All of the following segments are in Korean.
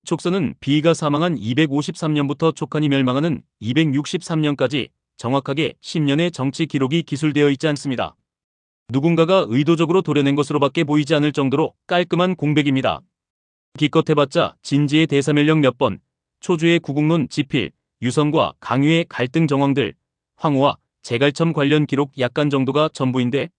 촉서는 비이가 사망한 253년부터 촉한이 멸망하는 263년까지 정확하게 10년의 정치 기록이 기술되어 있지 않습니다. 누군가가 의도적으로 도려낸 것으로밖에 보이지 않을 정도로 깔끔한 공백입니다. 기껏 해봤자 진지의 대사멸령 몇 번, 초주의 구국론 지필, 유성과 강유의 갈등 정황들, 황후와 제갈첨 관련 기록 약간 정도가 전부인데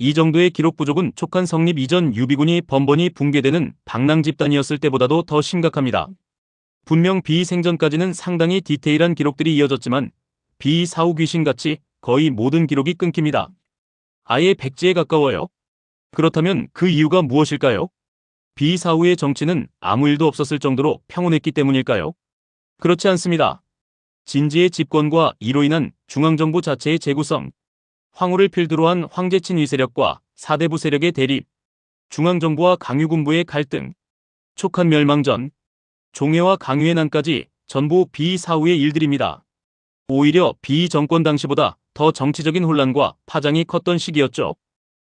이 정도의 기록 부족은 촉한 성립 이전 유비군이 번번이 붕괴되는 방랑 집단이었을 때보다도 더 심각합니다. 분명 비이 생전까지는 상당히 디테일한 기록들이 이어졌지만 비이 사후 귀신같이 거의 모든 기록이 끊깁니다. 아예 백지에 가까워요. 그렇다면 그 이유가 무엇일까요? 비이 사후의 정치는 아무 일도 없었을 정도로 평온했기 때문일까요? 그렇지 않습니다. 진지의 집권과 이로 인한 중앙정부 자체의 재구성, 황후를 필두로 한 황제친위 세력과 사대부 세력의 대립, 중앙정부와 강유군부의 갈등, 촉한 멸망 전, 종해와 강유의 난까지 전부 비이 사후의 일들입니다. 오히려 비이 정권 당시보다 더 정치적인 혼란과 파장이 컸던 시기였죠.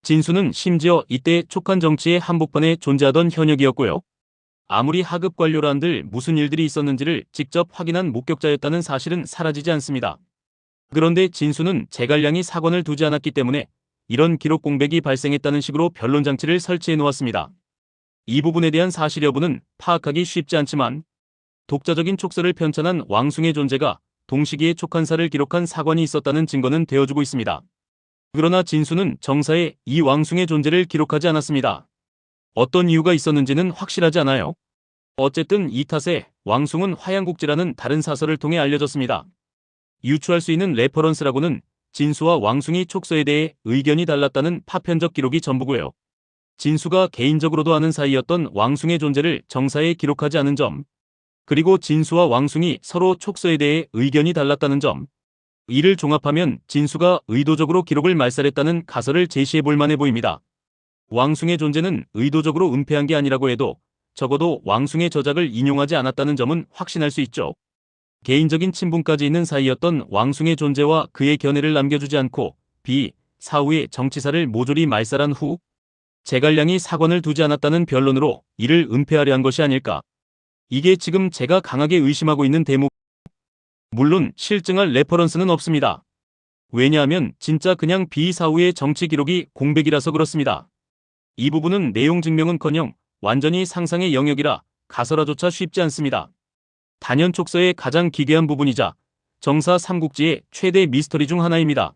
진수는 심지어 이때 촉한 정치의 한복판에 존재하던 현역이었고요. 아무리 하급 관료라 한들 무슨 일들이 있었는지를 직접 확인한 목격자였다는 사실은 사라지지 않습니다. 그런데 진수는 제갈량이 사관을 두지 않았기 때문에 이런 기록 공백이 발생했다는 식으로 변론장치를 설치해 놓았습니다. 이 부분에 대한 사실 여부는 파악하기 쉽지 않지만 독자적인 촉서를 편찬한 왕숭의 존재가 동시기에 촉한사를 기록한 사관이 있었다는 증거는 되어주고 있습니다. 그러나 진수는 정사에 이 왕숭의 존재를 기록하지 않았습니다. 어떤 이유가 있었는지는 확실하지 않아요. 어쨌든 이 탓에 왕숭은 화양국지라는 다른 사설을 통해 알려졌습니다. 유추할 수 있는 레퍼런스라고는 진수와 왕숭이 촉서에 대해 의견이 달랐다는 파편적 기록이 전부고요. 진수가 개인적으로도 아는 사이였던 왕숭의 존재를 정사에 기록하지 않은 점, 그리고 진수와 왕숭이 서로 촉서에 대해 의견이 달랐다는 점, 이를 종합하면 진수가 의도적으로 기록을 말살했다는 가설을 제시해 볼 만해 보입니다. 왕숭의 존재는 의도적으로 은폐한 게 아니라고 해도 적어도 왕숭의 저작을 인용하지 않았다는 점은 확신할 수 있죠. 개인적인 친분까지 있는 사이였던 왕숭의 존재와 그의 견해를 남겨주지 않고 비, 사후의 정치사를 모조리 말살한 후 제갈량이 사관을 두지 않았다는 변론으로 이를 은폐하려 한 것이 아닐까. 이게 지금 제가 강하게 의심하고 있는 대목. 물론 실증할 레퍼런스는 없습니다. 왜냐하면 진짜 그냥 비 사후의 정치 기록이 공백이라서 그렇습니다. 이 부분은 내용 증명은커녕 완전히 상상의 영역이라 가설화조차 쉽지 않습니다. 단연 촉서의 가장 기괴한 부분이자 정사 삼국지의 최대 미스터리 중 하나입니다.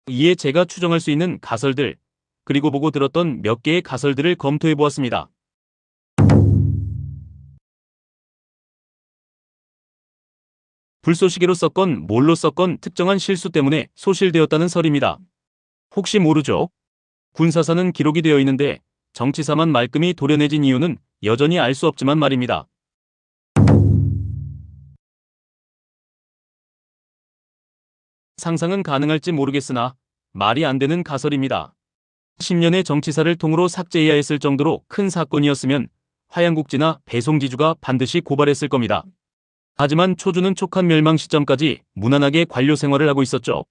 이에 제가 추정할 수 있는 가설들, 그리고 보고 들었던 몇 개의 가설들을 검토해 보았습니다. 불쏘시개로 썼건 뭘로 썼건 특정한 실수 때문에 소실되었다는 설입니다. 혹시 모르죠? 군사사는 기록이 되어 있는데 정치사만 말끔히 도려내진 이유는 여전히 알 수 없지만 말입니다. 상상은 가능할지 모르겠으나 말이 안 되는 가설입니다. 10년의 정치사를 통으로 삭제해야 했을 정도로 큰 사건이었으면 화양국지나 배송지주가 반드시 고발했을 겁니다. 하지만 초주는 촉한 멸망 시점까지 무난하게 관료 생활을 하고 있었죠.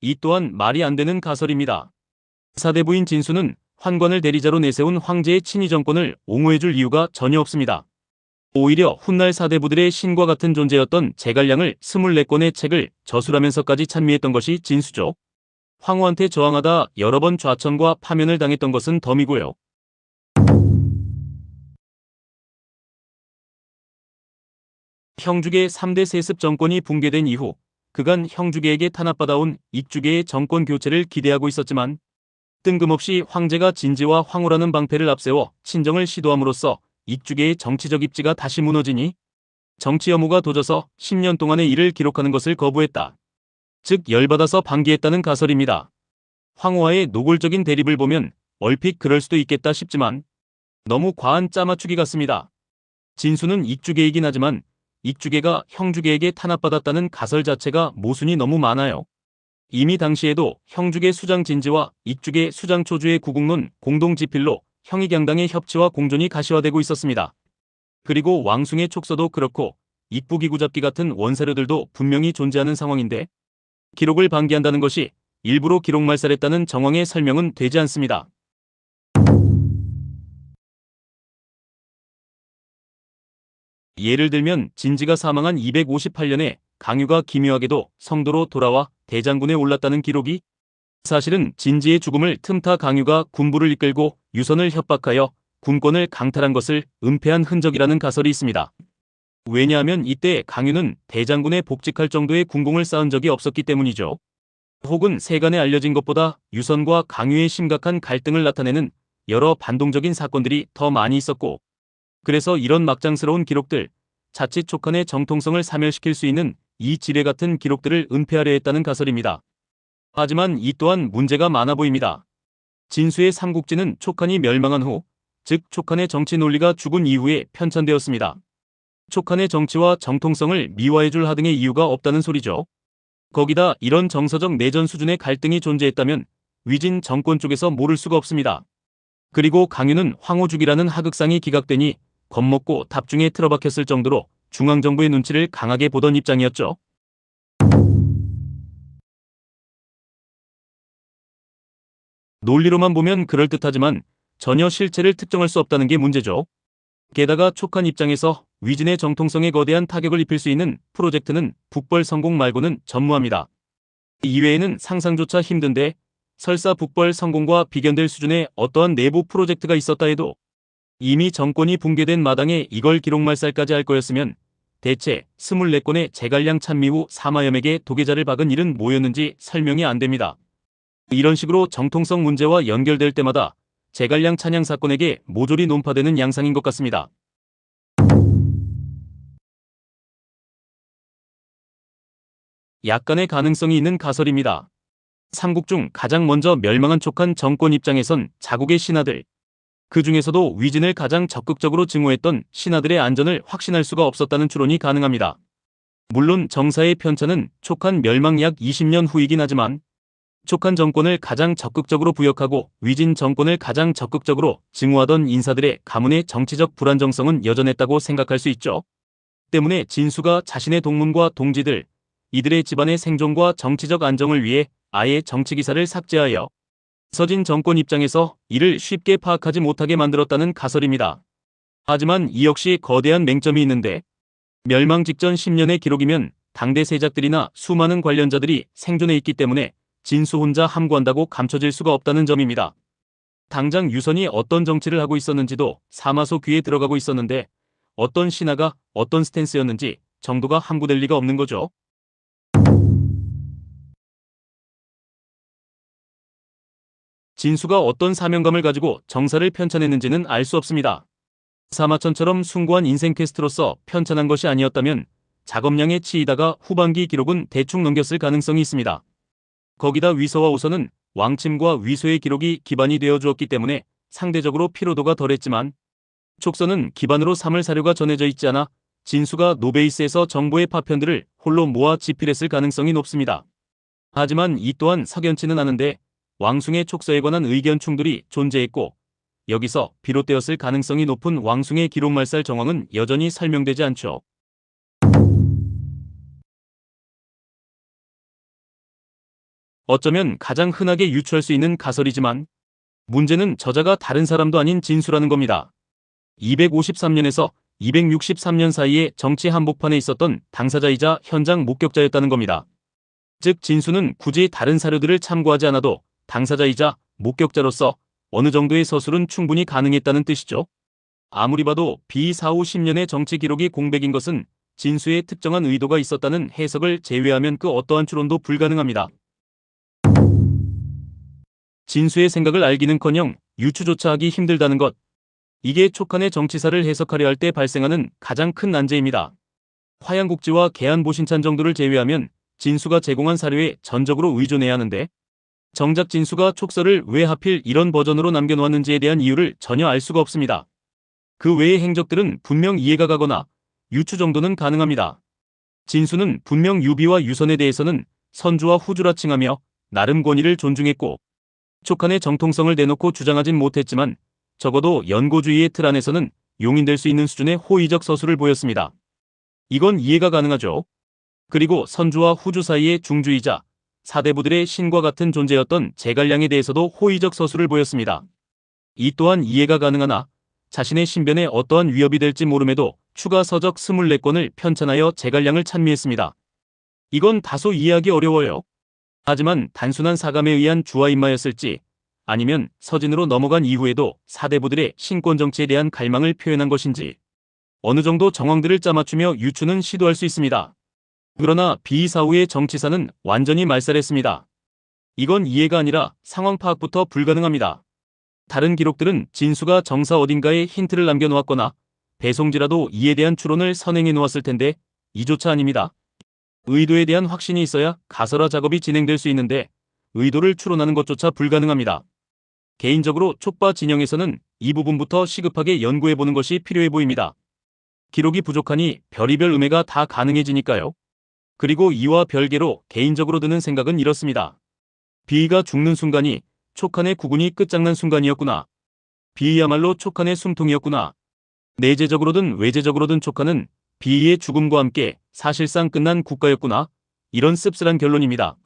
이 또한 말이 안 되는 가설입니다. 사대부인 진수는 환관을 대리자로 내세운 황제의 친위 정권을 옹호해줄 이유가 전혀 없습니다. 오히려 훗날 사대부들의 신과 같은 존재였던 제갈량을 24권의 책을 저술하면서까지 찬미했던 것이 진수죠. 황후한테 저항하다 여러 번 좌천과 파면을 당했던 것은 덤이고요. 형주계 3대 세습 정권이 붕괴된 이후 그간 형주계에게 탄압받아온 익주계의 정권 교체를 기대하고 있었지만 뜬금없이 황제가 진지와 황후라는 방패를 앞세워 친정을 시도함으로써 익주계의 정치적 입지가 다시 무너지니 정치 혐오가 도져서 10년 동안의 일을 기록하는 것을 거부했다. 즉 열받아서 방기했다는 가설입니다. 황후와의 노골적인 대립을 보면 얼핏 그럴 수도 있겠다 싶지만 너무 과한 짜맞추기 같습니다. 진수는 익주계이긴 하지만 익주계가 형주계에게 탄압받았다는 가설 자체가 모순이 너무 많아요. 이미 당시에도 형주계 수장 진지와 익주계 수장 초주의 구국론 공동지필로 형익양당의 협치와 공존이 가시화되고 있었습니다. 그리고 왕숭의 촉서도 그렇고 익부기구잡기 같은 원사료들도 분명히 존재하는 상황인데 기록을 방기한다는 것이 일부러 기록 말살했다는 정황의 설명은 되지 않습니다. 예를 들면 진지가 사망한 258년에 강유가 기묘하게도 성도로 돌아와 대장군에 올랐다는 기록이, 사실은 진지의 죽음을 틈타 강유가 군부를 이끌고 유선을 협박하여 군권을 강탈한 것을 은폐한 흔적이라는 가설이 있습니다. 왜냐하면 이때 강유는 대장군에 복직할 정도의 군功을 쌓은 적이 없었기 때문이죠. 혹은 세간에 알려진 것보다 유선과 강유의 심각한 갈등을 나타내는 여러 반동적인 사건들이 더 많이 있었고, 그래서 이런 막장스러운 기록들, 자칫 촉한의 정통성을 사멸시킬 수 있는 이 지뢰 같은 기록들을 은폐하려 했다는 가설입니다. 하지만 이 또한 문제가 많아 보입니다. 진수의 삼국지는 촉한이 멸망한 후, 즉 촉한의 정치 논리가 죽은 이후에 편찬되었습니다. 촉한의 정치와 정통성을 미화해줄 하등의 이유가 없다는 소리죠. 거기다 이런 정서적 내전 수준의 갈등이 존재했다면 위진 정권 쪽에서 모를 수가 없습니다. 그리고 강유는 황호죽이라는 하극상이 기각되니 겁먹고 답중에 틀어박혔을 정도로 중앙정부의 눈치를 강하게 보던 입장이었죠. 논리로만 보면 그럴듯하지만 전혀 실체를 특정할 수 없다는 게 문제죠. 게다가 촉한 입장에서 위진의 정통성에 거대한 타격을 입힐 수 있는 프로젝트는 북벌 성공 말고는 전무합니다. 이외에는 상상조차 힘든데 설사 북벌 성공과 비견될 수준의 어떠한 내부 프로젝트가 있었다 해도 이미 정권이 붕괴된 마당에 이걸 기록말살까지 할 거였으면 대체 24건의 제갈량 찬미 후 4만여 명의 도계자를 박은 일은 뭐였는지 설명이 안 됩니다. 이런 식으로 정통성 문제와 연결될 때마다 제갈량 찬양 사건에게 모조리 논파되는 양상인 것 같습니다. 약간의 가능성이 있는 가설입니다. 삼국 중 가장 먼저 멸망한 촉한 정권 입장에선 자국의 신하들, 그 중에서도 위진을 가장 적극적으로 증오했던 신하들의 안전을 확신할 수가 없었다는 추론이 가능합니다. 물론 정사의 편찬은 촉한 멸망 약 20년 후이긴 하지만 촉한 정권을 가장 적극적으로 부역하고 위진 정권을 가장 적극적으로 증오하던 인사들의 가문의 정치적 불안정성은 여전했다고 생각할 수 있죠. 때문에 진수가 자신의 동문과 동지들, 이들의 집안의 생존과 정치적 안정을 위해 아예 정치기사를 삭제하여 서진 정권 입장에서 이를 쉽게 파악하지 못하게 만들었다는 가설입니다. 하지만 이 역시 거대한 맹점이 있는데, 멸망 직전 10년의 기록이면 당대 세작들이나 수많은 관련자들이 생존해 있기 때문에 진수 혼자 함구한다고 감춰질 수가 없다는 점입니다. 당장 유선이 어떤 정치를 하고 있었는지도 사마소 귀에 들어가고 있었는데 어떤 신하가 어떤 스탠스였는지 정도가 함구될 리가 없는 거죠. 진수가 어떤 사명감을 가지고 정사를 편찬했는지는 알 수 없습니다. 사마천처럼 숭고한 인생 퀘스트로서 편찬한 것이 아니었다면 작업량에 치이다가 후반기 기록은 대충 넘겼을 가능성이 있습니다. 거기다 위서와 오서는 왕침과 위소의 기록이 기반이 되어 주었기 때문에 상대적으로 피로도가 덜했지만, 촉서는 기반으로 삼을 사료가 전해져 있지 않아 진수가 노베이스에서 정보의 파편들을 홀로 모아 집필했을 가능성이 높습니다. 하지만 이 또한 석연치는 않은데 왕숭의 촉서에 관한 의견 충돌이 존재했고, 여기서 비롯되었을 가능성이 높은 왕숭의 기록말살 정황은 여전히 설명되지 않죠. 어쩌면 가장 흔하게 유추할 수 있는 가설이지만 문제는 저자가 다른 사람도 아닌 진수라는 겁니다. 253년에서 263년 사이에 정치 한복판에 있었던 당사자이자 현장 목격자였다는 겁니다. 즉 진수는 굳이 다른 사료들을 참고하지 않아도 당사자이자 목격자로서 어느 정도의 서술은 충분히 가능했다는 뜻이죠. 아무리 봐도 B4, 50년의 정치 기록이 공백인 것은 진수의 특정한 의도가 있었다는 해석을 제외하면 그 어떠한 추론도 불가능합니다. 진수의 생각을 알기는커녕 유추조차 하기 힘들다는 것. 이게 촉한의 정치사를 해석하려 할 때 발생하는 가장 큰 난제입니다. 화양국지와 계안보신찬 정도를 제외하면 진수가 제공한 사료에 전적으로 의존해야 하는데, 정작 진수가 촉서를 왜 하필 이런 버전으로 남겨놓았는지에 대한 이유를 전혀 알 수가 없습니다. 그 외의 행적들은 분명 이해가 가거나 유추 정도는 가능합니다. 진수는 분명 유비와 유선에 대해서는 선주와 후주라 칭하며 나름 권위를 존중했고, 촉한의 정통성을 대놓고 주장하진 못했지만 적어도 연고주의의 틀 안에서는 용인될 수 있는 수준의 호의적 서술을 보였습니다. 이건 이해가 가능하죠. 그리고 선주와 후주 사이의 중주이자 사대부들의 신과 같은 존재였던 제갈량에 대해서도 호의적 서술을 보였습니다. 이 또한 이해가 가능하나 자신의 신변에 어떠한 위협이 될지 모름에도 추가 서적 24건을 편찬하여 재갈량을 찬미했습니다. 이건 다소 이해하기 어려워요. 하지만 단순한 사감에 의한 주화인마였을지 아니면 서진으로 넘어간 이후에도 사대부들의 신권 정치에 대한 갈망을 표현한 것인지 어느 정도 정황들을 짜맞추며 유추는 시도할 수 있습니다. 그러나 비이사후의 정치사는 완전히 말살했습니다. 이건 이해가 아니라 상황 파악부터 불가능합니다. 다른 기록들은 진수가 정사 어딘가에 힌트를 남겨놓았거나 배송지라도 이에 대한 추론을 선행해 놓았을 텐데 이조차 아닙니다. 의도에 대한 확신이 있어야 가설화 작업이 진행될 수 있는데 의도를 추론하는 것조차 불가능합니다. 개인적으로 촉바 진영에서는 이 부분부터 시급하게 연구해보는 것이 필요해 보입니다. 기록이 부족하니 별의별 음해가 다 가능해지니까요. 그리고 이와 별개로 개인적으로 드는 생각은 이렇습니다. 비이가 죽는 순간이 촉한의 구군이 끝장난 순간이었구나. 비이야말로 촉한의 숨통이었구나. 내재적으로든 외재적으로든 촉한은 비이의 죽음과 함께 사실상 끝난 국가였구나. 이런 씁쓸한 결론입니다.